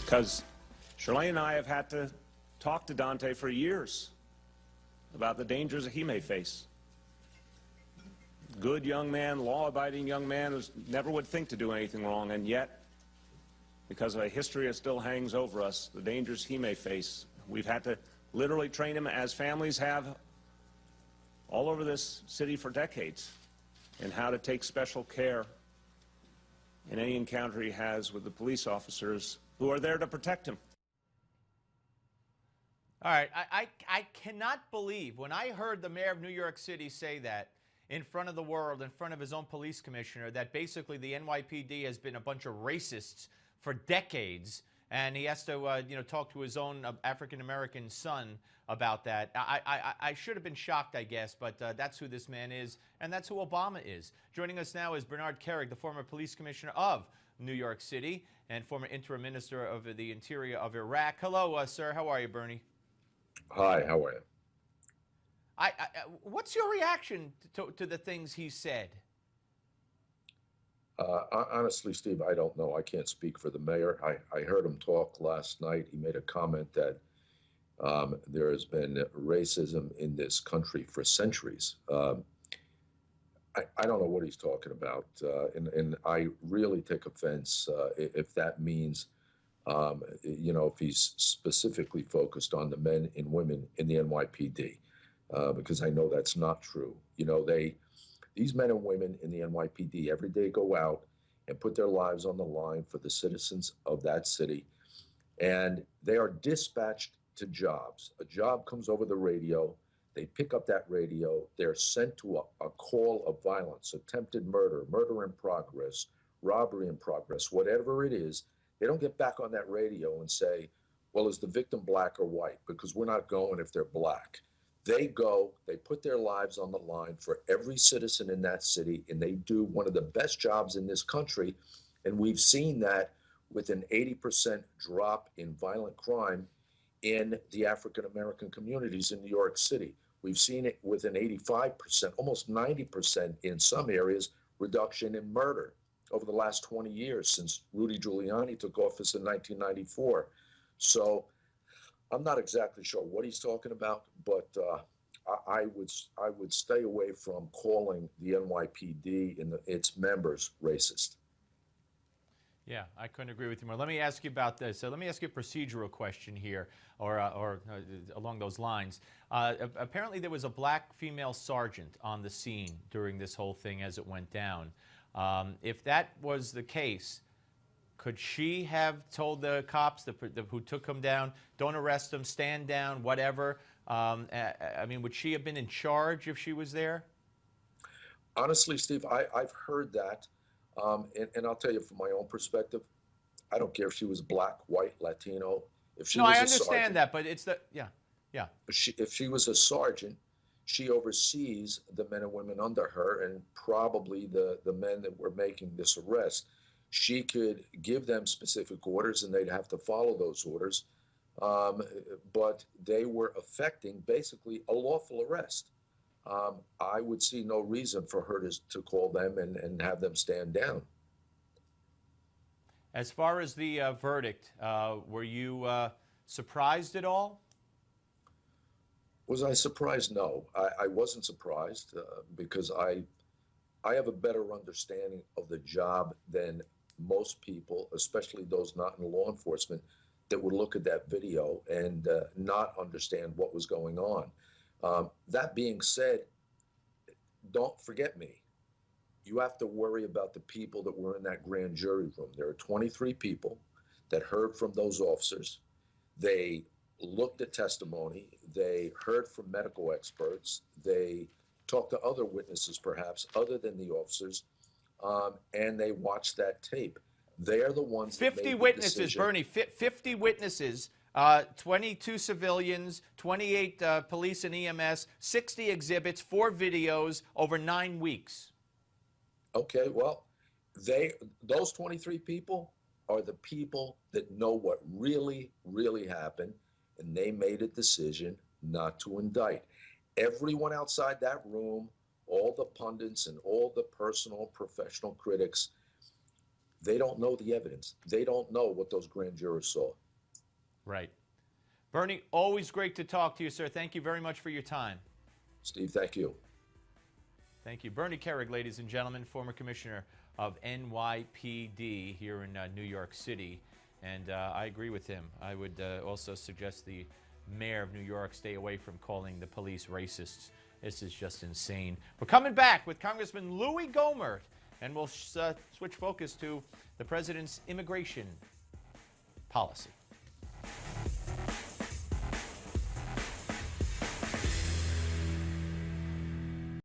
Because Shirlane and I have had to talk to Dante for years about the dangers that he may face. Good young man, law-abiding young man who never would think to do anything wrong, and yet, because of a history that still hangs over us, the dangers he may face, we've had to literally train him, as families have all over this city for decades, in how to take special care in any encounter he has with the police officers who are there to protect him. All right, I cannot believe when I heard the mayor of New York City say that in front of the world, in front of his own police commissioner, that basically the NYPD has been a bunch of racists for decades, and he has to, talk to his own African-American son about that. I should have been shocked, I guess, but that's who this man is, and that's who Obama is. Joining us now is Bernard Kerik, the former police commissioner of New York City and former interim minister of the Interior of Iraq. Hello, sir. How are you, Bernie? Hi, how are you? What's your reaction to the things he said? Honestly, Steve, I don't know. I can't speak for the mayor. I heard him talk last night. He made a comment that there has been racism in this country for centuries. I don't know what he's talking about, and I really take offense if that means, if he's specifically focused on the men and women in the NYPD, because I know that's not true. These men and women in the NYPD every day go out and put their lives on the line for the citizens of that city, and they are dispatched to jobs. A job comes over the radio. They pick up that radio, they're sent to a call of violence, attempted murder, murder in progress, robbery in progress, whatever it is. They don't get back on that radio and say, well, is the victim black or white? Because we're not going if they're black. They go, they put their lives on the line for every citizen in that city, and they do one of the best jobs in this country. And we've seen that with an 80% drop in violent crime in the African-American communities in New York City. We've seen it with an 85%, almost 90% in some areas, reduction in murder over the last 20 years since Rudy Giuliani took office in 1994. So I'm not exactly sure what he's talking about, but I would stay away from calling the NYPD and its members racist. Yeah, I couldn't agree with you more. Let me ask you about this. Let me ask you a procedural question here, or along those lines. Apparently there was a black female sergeant on the scene during this whole thing as it went down. If that was the case, could she have told the cops who took him down, don't arrest him, stand down, whatever? Would she have been in charge if she was there? Honestly, Steve, I've heard that. And I'll tell you from my own perspective, I don't care if she was black, white, Latino. If she was I a understand sergeant, that, but it's yeah. If she was a sergeant, she oversees the men and women under her, and probably the men that were making this arrest. She could give them specific orders, and they'd have to follow those orders. But they were affecting basically a lawful arrest. I would see no reason for her to call them and have them stand down. As far as the verdict, were you surprised at all? Was I surprised? No, I wasn't surprised because I have a better understanding of the job than most people, especially those not in law enforcement, that would look at that video and not understand what was going on. That being said, don't forget me. You have to worry about the people that were in that grand jury room. There are 23 people that heard from those officers. They looked at testimony. They heard from medical experts. They talked to other witnesses, perhaps, other than the officers, and they watched that tape. They're the ones that 50 made witnesses, the decision. Bernie, 50 witnesses. 22 civilians, 28 police and EMS, 60 exhibits, 4 videos over 9 weeks. Okay, well, those 23 people are the people that know what really, really happened, and they made a decision not to indict. Everyone outside that room, all the pundits and all the personal professional critics, They don't know the evidence. They don't know what those grand jurors saw. Right. Bernie, always great to talk to you, sir. Thank you very much for your time. Steve, thank you. Thank you. Bernie Kerik, ladies and gentlemen, former commissioner of NYPD here in New York City. And I agree with him. I would also suggest the mayor of New York stay away from calling the police racists. This is just insane. We're coming back with Congressman Louis Gohmert, and we'll switch focus to the president's immigration policy.